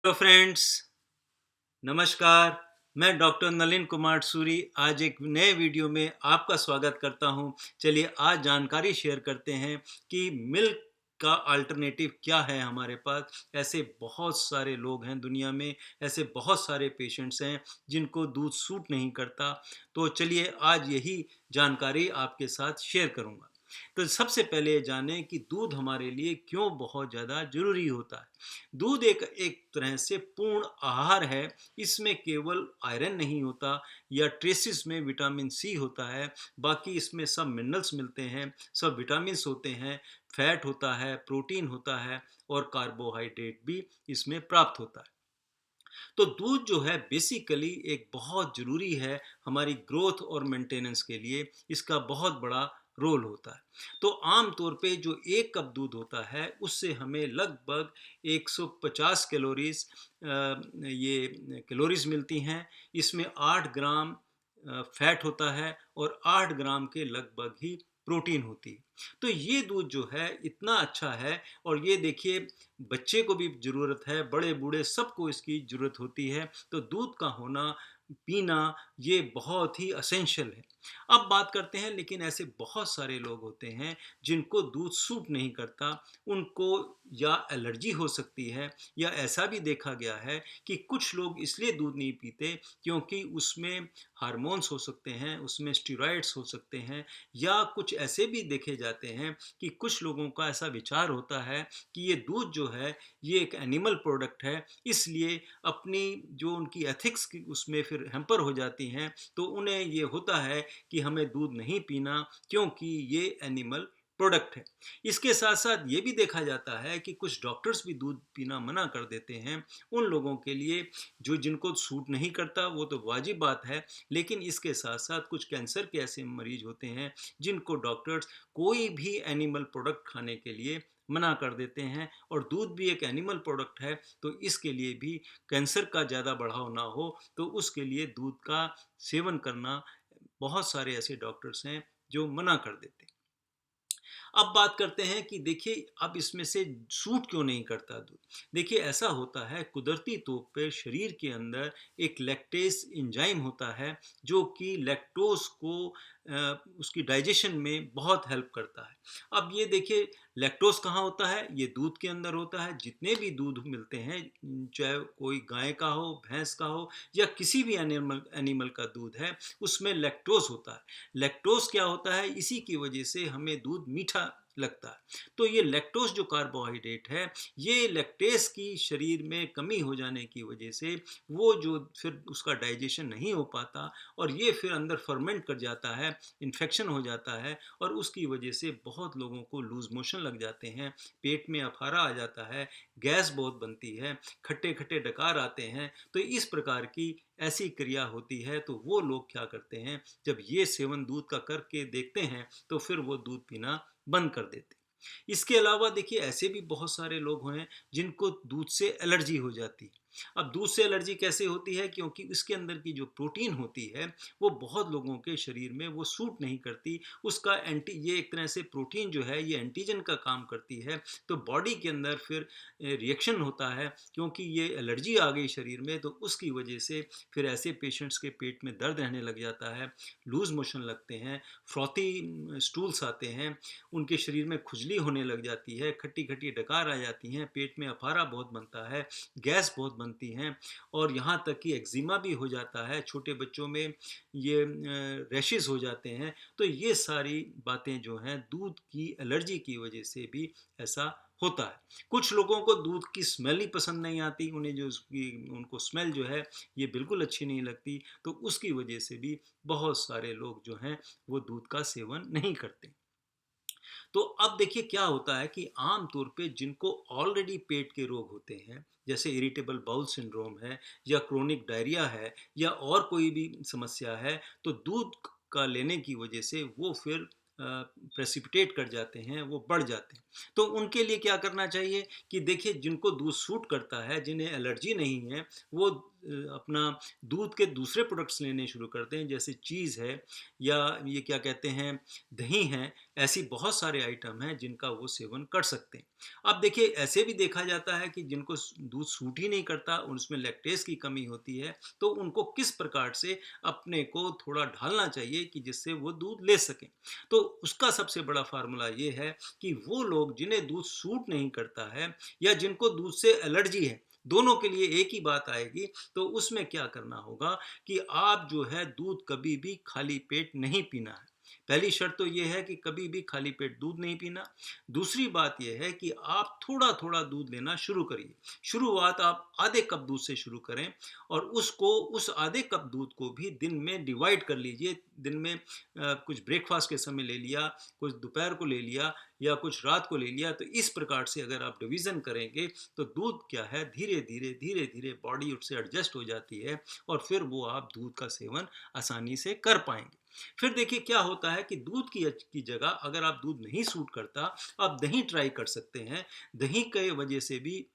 Hello friends, नमस्कार। मैं doctor Nalin Kumar Suri आज एक नए वीडियो में आपका स्वागत करता हूं। चलिए आज जानकारी शेयर करते हैं कि मिल्क का अल्टरनेटिव क्या है हमारे पास। ऐसे बहुत सारे लोग हैं दुनिया में, ऐसे बहुत सारे पेशेंट्स हैं जिनको दूध सूट नहीं करता। तो चलिए आज यही जानकारी आपके साथ शेयर करूंगा। तो सबसे पहले ये जानें कि दूध हमारे लिए क्यों बहुत ज़्यादा ज़रूरी होता है। दूध एक एक तरह से पूर्ण आहार है। इसमें केवल आयरन नहीं होता या ट्रेसिस में विटामिन सी होता है, बाकी इसमें सब मिनरल्स मिलते हैं, सब विटामिन्स होते हैं, फैट होता है, प्रोटीन होता है और कार्बोहाइड्रेट भी इसमें प्राप्त होता है। तो दूध जो है बेसिकली एक बहुत ज़रूरी है हमारी ग्रोथ और मेंटेनेंस के लिए। इसका बहुत बड़ा रोल होता है। तो आम तौर पे जो एक कप दूध होता है उससे हमें लगभग 150 कैलोरीज ये कैलोरीज मिलती हैं। इसमें 8 ग्राम फैट होता है और 8 ग्राम के लगभग ही प्रोटीन होती है। तो ये दूध जो है इतना अच्छा है। और ये देखिए, बच्चे को भी ज़रूरत है, बड़े बूढ़े सबको इसकी ज़रूरत होती है। तो दूध का होना, पीना ये बहुत ही असेंशियल है। अब बात करते हैं, लेकिन ऐसे बहुत सारे लोग होते हैं जिनको दूध सूट नहीं करता। उनको या एलर्जी हो सकती है, या ऐसा भी देखा गया है कि कुछ लोग इसलिए दूध नहीं पीते क्योंकि उसमें हार्मोन्स हो सकते हैं, उसमें स्टेरॉइड्स हो सकते हैं, या कुछ ऐसे भी देखे जाते हैं कि कुछ लोगों का ऐसा विचार होता है कि ये दूध जो है ये एक एनिमल प्रोडक्ट है, इसलिए अपनी जो उनकी एथिक्स की उसमें फिर हैम्पर हो जाती हैं। तो उन्हें ये होता है कि हमें दूध नहीं पीना क्योंकि ये एनिमल प्रोडक्ट है। इसके साथ साथ ये भी देखा जाता है कि कुछ डॉक्टर्स भी दूध पीना मना कर देते हैं उन लोगों के लिए जो जिनको सूट नहीं करता, वो तो वाजिब बात है। लेकिन इसके साथ साथ कुछ कैंसर के ऐसे मरीज होते हैं जिनको डॉक्टर्स कोई भी एनिमल प्रोडक्ट खाने के लिए मना कर देते हैं। और दूध भी एक एनिमल प्रोडक्ट है, तो इसके लिए भी कैंसर का ज़्यादा बढ़ाव ना हो, तो उसके लिए दूध का सेवन करना बहुत सारे ऐसे डॉक्टर्स हैं जो मना कर देते हैं। अब बात करते हैं कि देखिए अब इसमें से सूट क्यों नहीं करता दूध। देखिए ऐसा होता है, कुदरती तौर पे शरीर के अंदर एक लैक्टेस एंजाइम होता है जो कि लैक्टोज को उसकी डाइजेशन में बहुत हेल्प करता है। अब ये देखिए, लैक्टोज कहाँ होता है? ये दूध के अंदर होता है। जितने भी दूध मिलते हैं, चाहे कोई गाय का हो, भैंस का हो, या किसी भी एनिमल एनिमल का दूध है, उसमें लैक्टोज होता है। लैक्टोज क्या होता है? इसी की वजह से हमें दूध मीठा लगता है। तो ये लैक्टोज जो कार्बोहाइड्रेट है, ये लैक्टेस की शरीर में कमी हो जाने की वजह से वो जो फिर उसका डाइजेशन नहीं हो पाता, और ये फिर अंदर फर्मेंट कर जाता है, इन्फेक्शन हो जाता है, और उसकी वजह से बहुत लोगों को लूज मोशन लग जाते हैं, पेट में अफारा आ जाता है, गैस बहुत बनती है, खट्टे खट्टे डकार आते हैं। तो इस प्रकार की ऐसी क्रिया होती है। तो वो लोग क्या करते हैं, जब ये सेवन दूध का करके देखते हैं तो फिर वो दूध पीना बंद कर देते हैं। इसके अलावा देखिए, ऐसे भी बहुत सारे लोग हैं जिनको दूध से एलर्जी हो जाती है। अब दूध से एलर्जी कैसे होती है? क्योंकि इसके अंदर की जो प्रोटीन होती है वो बहुत लोगों के शरीर में वो सूट नहीं करती। उसका एंटी ये एक तरह से प्रोटीन जो है ये एंटीजन का काम करती है। तो बॉडी के अंदर फिर रिएक्शन होता है, क्योंकि ये एलर्जी आ गई शरीर में, तो उसकी वजह से फिर ऐसे पेशेंट्स के पेट में दर्द रहने लग जाता है, लूज मोशन लगते हैं, फ्रॉथी स्टूल्स आते हैं, उनके शरीर में खुजली होने लग जाती है, खट्टी खट्टी डकार आ जाती हैं, पेट में अफारा बहुत बनता है, गैस बहुत बनती हैं, और यहाँ तक कि एक्जिमा भी हो जाता है। छोटे बच्चों में ये रैशेस हो जाते हैं। तो ये सारी बातें जो हैं दूध की एलर्जी की वजह से भी ऐसा होता है। कुछ लोगों को दूध की स्मेल ही पसंद नहीं आती, उन्हें जो उसकी उनको स्मेल जो है ये बिल्कुल अच्छी नहीं लगती। तो उसकी वजह से भी बहुत सारे लोग जो हैं वो दूध का सेवन नहीं करते। तो अब देखिए क्या होता है कि आम तौर पे जिनको ऑलरेडी पेट के रोग होते हैं, जैसे इरिटेबल बाउल सिंड्रोम है, या क्रोनिक डायरिया है, या और कोई भी समस्या है, तो दूध का लेने की वजह से वो फिर प्रेसिपिटेट कर जाते हैं, वो बढ़ जाते हैं। तो उनके लिए क्या करना चाहिए कि देखिए, जिनको दूध सूट करता है, जिन्हें एलर्जी नहीं है, वो अपना दूध के दूसरे प्रोडक्ट्स लेने शुरू करते हैं, जैसे चीज़ है या ये क्या कहते हैं दही है, ऐसी बहुत सारे आइटम हैं जिनका वो सेवन कर सकते हैं। अब देखिए ऐसे भी देखा जाता है कि जिनको दूध सूट ही नहीं करता, उसमें लैक्टेज की कमी होती है, तो उनको किस प्रकार से अपने को थोड़ा ढालना चाहिए कि जिससे वो दूध ले सकें। तो उसका सबसे बड़ा फार्मूला ये है कि वो लोग जिन्हें दूध सूट नहीं करता है या जिनको दूध से एलर्जी है, दोनों के लिए एक ही बात आएगी। तो उसमें क्या करना होगा कि आप जो है दूध कभी भी खाली पेट नहीं पीना है। पहली शर्त तो ये है कि कभी भी खाली पेट दूध नहीं पीना। दूसरी बात यह है कि आप थोड़ा थोड़ा दूध लेना शुरू करिए। शुरुआत आप आधे कप दूध से शुरू करें और उसको उस आधे कप दूध को भी दिन में डिवाइड कर लीजिए। दिन में कुछ ब्रेकफास्ट के समय ले लिया, कुछ दोपहर को ले लिया या कुछ रात को ले लिया। तो इस प्रकार से अगर आप डिवीज़न करेंगे तो दूध क्या है धीरे धीरे बॉडी उससे एडजस्ट हो जाती है और फिर वो आप दूध का सेवन आसानी से कर पाएंगे। फिर देखिए क्या होता है कि दूध की जगह अगर आप दूध नहीं सूट करता, आप दही ट्राई कर सकते हैं। दही के वजह से भी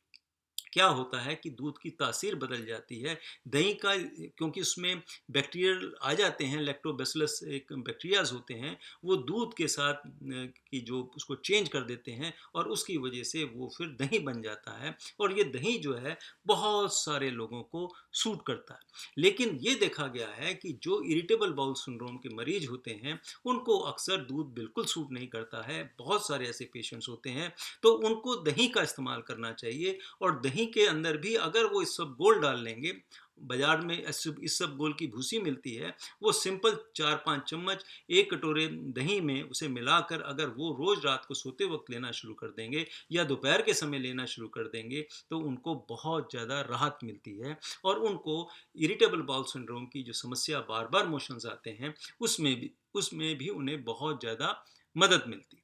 क्या होता है कि दूध की तासीर बदल जाती है। दही का क्योंकि उसमें बैक्टीरियल आ जाते हैं, लैक्टोबैसिलस एक बैक्टीरियाज होते हैं, वो दूध के साथ की जो उसको चेंज कर देते हैं और उसकी वजह से वो फिर दही बन जाता है और ये दही जो है बहुत सारे लोगों को सूट करता है। लेकिन ये देखा गया है कि जो इरिटेबल बाउल सिंड्रोम के मरीज होते हैं उनको अक्सर दूध बिल्कुल सूट नहीं करता है। बहुत सारे ऐसे पेशेंट्स होते हैं, तो उनको दही का इस्तेमाल करना चाहिए। और दही के अंदर भी अगर वो इसबगोल डाल लेंगे, बाजार में इसबगोल की भूसी मिलती है, वो सिंपल 4-5 चम्मच एक कटोरे दही में उसे मिलाकर अगर वो रोज रात को सोते वक्त लेना शुरू कर देंगे या दोपहर के समय लेना शुरू कर देंगे तो उनको बहुत ज़्यादा राहत मिलती है और उनको इरिटेबल बाउल सिंड्रोम की जो समस्या बार बार मोशंस आते हैं उसमें भी उन्हें बहुत ज़्यादा मदद मिलती है।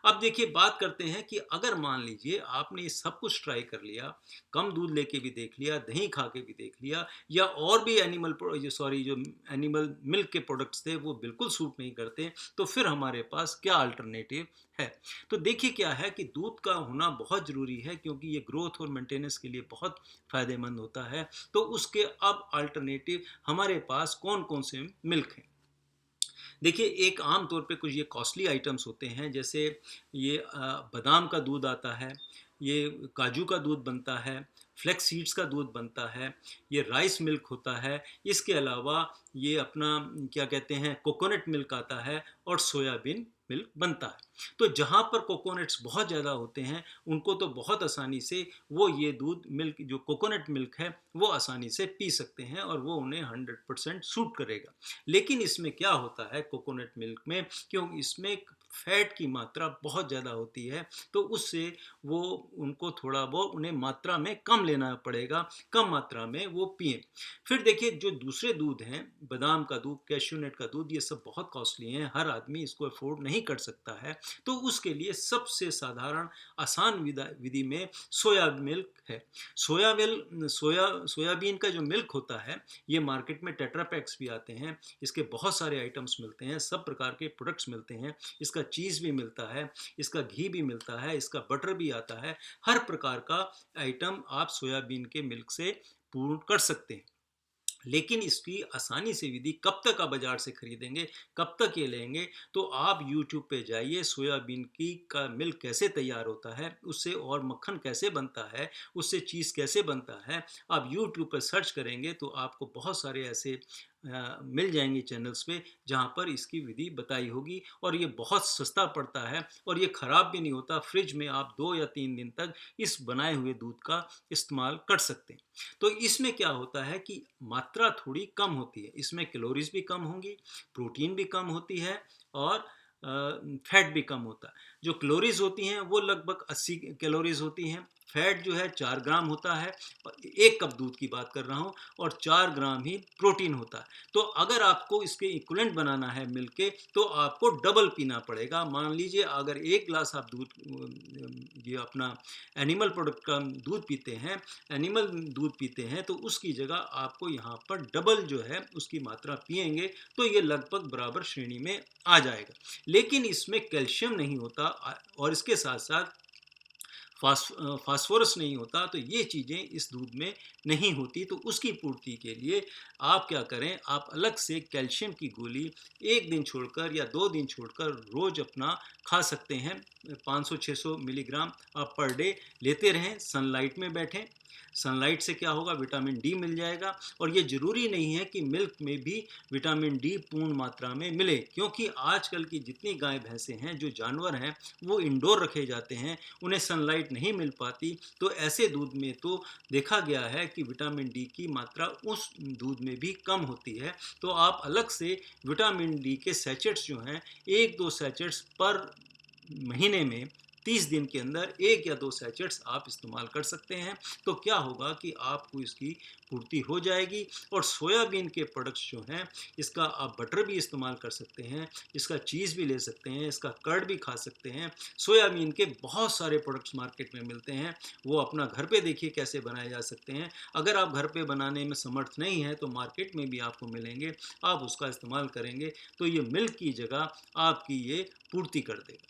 अब देखिए बात करते हैं कि अगर मान लीजिए आपने ये सब कुछ ट्राई कर लिया, कम दूध लेके भी देख लिया, दही खा के भी देख लिया या और भी जो एनिमल मिल्क के प्रोडक्ट्स थे वो बिल्कुल सूट नहीं करते, तो फिर हमारे पास क्या अल्टरनेटिव है। तो देखिए क्या है कि दूध का होना बहुत ज़रूरी है क्योंकि ये ग्रोथ और मेंटेनेंस के लिए बहुत फ़ायदेमंद होता है। तो उसके अब अल्टरनेटिव हमारे पास कौन कौन से मिल्क हैं। देखिए एक आम तौर पे कुछ ये कॉस्टली आइटम्स होते हैं, जैसे ये बादाम का दूध आता है, ये काजू का दूध बनता है, फ्लेक्स सीड्स का दूध बनता है, ये राइस मिल्क होता है, इसके अलावा ये अपना क्या कहते हैं कोकोनट मिल्क आता है और सोयाबीन मिल्क बनता है। तो जहाँ पर कोकोनट्स बहुत ज़्यादा होते हैं उनको तो बहुत आसानी से वो ये दूध मिल्क जो कोकोनट मिल्क है वो आसानी से पी सकते हैं और वो उन्हें 100% सूट करेगा। लेकिन इसमें क्या होता है कोकोनट मिल्क में, क्योंकि इसमें फैट की मात्रा बहुत ज़्यादा होती है, तो उससे वो उनको थोड़ा बहुत उन्हें मात्रा में कम लेना पड़ेगा, कम मात्रा में वो पिएं। फिर देखिए जो दूसरे दूध हैं, बादाम का दूध, कैश्यूनट का दूध, ये सब बहुत कॉस्टली हैं, हर आदमी इसको अफोर्ड नहीं कर सकता है। तो उसके लिए सबसे साधारण आसान विधि में सोया मिल्क है। सोयाबीन का जो मिल्क होता है ये मार्केट में टेट्रा पैक्स भी आते हैं, इसके बहुत सारे आइटम्स मिलते हैं, सब प्रकार के प्रोडक्ट्स मिलते हैं, इसका चीज़ भी मिलता है, इसका घी भी मिलता है, इसका बटर भी आता है। हर प्रकार का आइटम आप सोयाबीन के मिल्क से पूर्ण कर सकते हैं। लेकिन इसकी आसानी से विधि कब तक आप बाज़ार से खरीदेंगे, कब तक ये लेंगे, तो आप यूट्यूब पे जाइए, सोयाबीन की का मिल्क कैसे तैयार होता है, उससे और मक्खन कैसे बनता है, उससे चीज़ कैसे बनता है, आप यूट्यूब पर सर्च करेंगे तो आपको बहुत सारे ऐसे मिल जाएंगे चैनल्स पे जहाँ पर इसकी विधि बताई होगी और ये बहुत सस्ता पड़ता है और ये ख़राब भी नहीं होता। फ्रिज में आप 2 या 3 दिन तक इस बनाए हुए दूध का इस्तेमाल कर सकते हैं। तो इसमें क्या होता है कि मात्रा थोड़ी कम होती है, इसमें कैलोरीज भी कम होंगी, प्रोटीन भी कम होती है और फैट भी कम होता है। जो कैलोरीज होती हैं वो लगभग 80 कैलोरीज होती हैं, फैट जो है 4 ग्राम होता है और 1 कप दूध की बात कर रहा हूँ और 4 ग्राम ही प्रोटीन होता है। तो अगर आपको इसके इक्विवेलेंट बनाना है मिल्क के तो आपको डबल पीना पड़ेगा। मान लीजिए अगर 1 ग्लास आप दूध ये अपना एनिमल प्रोडक्ट का दूध पीते हैं, एनिमल दूध पीते हैं, तो उसकी जगह आपको यहाँ पर डबल जो है उसकी मात्रा पिएंगे तो ये लगभग बराबर श्रेणी में आ जाएगा। लेकिन इसमें कैल्शियम नहीं होता और इसके साथ साथ फास्फोरस नहीं होता, तो ये चीज़ें इस दूध में नहीं होती। तो उसकी पूर्ति के लिए आप क्या करें, आप अलग से कैल्शियम की गोली 1 दिन छोड़कर या 2 दिन छोड़कर रोज़ अपना खा सकते हैं। 500-600 मिलीग्राम आप पर डे लेते रहें, सनलाइट में बैठें। सनलाइट से क्या होगा, विटामिन डी मिल जाएगा। और ये ज़रूरी नहीं है कि मिल्क में भी विटामिन डी पूर्ण मात्रा में मिले, क्योंकि आजकल की जितनी गाय भैंसें हैं, जो जानवर हैं, वो इंडोर रखे जाते हैं, उन्हें सनलाइट नहीं मिल पाती। तो ऐसे दूध में तो देखा गया है कि विटामिन डी की मात्रा उस दूध में भी कम होती है। तो आप अलग से विटामिन डी के सैचेट्स जो हैं, 1-2 सैचेट्स पर महीने में 30 दिन के अंदर 1 या 2 सैचेट्स आप इस्तेमाल कर सकते हैं। तो क्या होगा कि आपको इसकी पूर्ति हो जाएगी। और सोयाबीन के प्रोडक्ट्स जो हैं, इसका आप बटर भी इस्तेमाल कर सकते हैं, इसका चीज़ भी ले सकते हैं, इसका कर्ड भी खा सकते हैं। सोयाबीन के बहुत सारे प्रोडक्ट्स मार्केट में मिलते हैं, वो अपना घर पे देखिए कैसे बनाए जा सकते हैं। अगर आप घर पे बनाने में समर्थ नहीं हैं, तो मार्केट में भी आपको मिलेंगे, आप उसका इस्तेमाल करेंगे तो ये मिल्क की जगह आपकी ये पूर्ति कर देगा।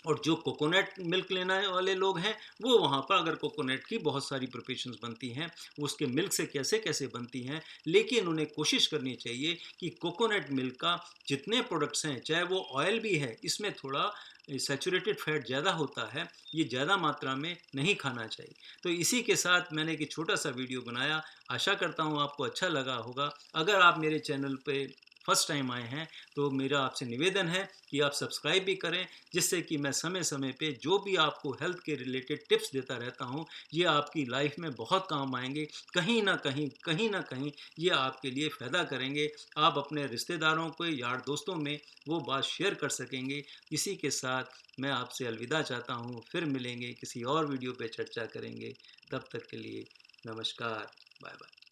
और जो कोकोनट मिल्क लेने वाले लोग हैं, वो वहाँ पर, अगर कोकोनट की बहुत सारी प्रिपरेशंस बनती हैं, वो उसके मिल्क से कैसे कैसे बनती हैं, लेकिन उन्हें कोशिश करनी चाहिए कि कोकोनट मिल्क का जितने प्रोडक्ट्स हैं, चाहे वो ऑयल भी है, इसमें थोड़ा सैचुरेटेड फैट ज़्यादा होता है, ये ज़्यादा मात्रा में नहीं खाना चाहिए। तो इसी के साथ मैंने एक छोटा सा वीडियो बनाया, आशा करता हूँ आपको अच्छा लगा होगा। अगर आप मेरे चैनल पे फर्स्ट टाइम आए हैं, तो मेरा आपसे निवेदन है कि आप सब्सक्राइब भी करें, जिससे कि मैं समय समय पे जो भी आपको हेल्थ के रिलेटेड टिप्स देता रहता हूँ, ये आपकी लाइफ में बहुत काम आएंगे। कहीं ना कहीं ये आपके लिए फ़ायदा करेंगे। आप अपने रिश्तेदारों को, यार दोस्तों में वो बात शेयर कर सकेंगे। इसी के साथ मैं आपसे अलविदा चाहता हूँ, फिर मिलेंगे, किसी और वीडियो पे चर्चा करेंगे। तब तक के लिए नमस्कार, बाय बाय।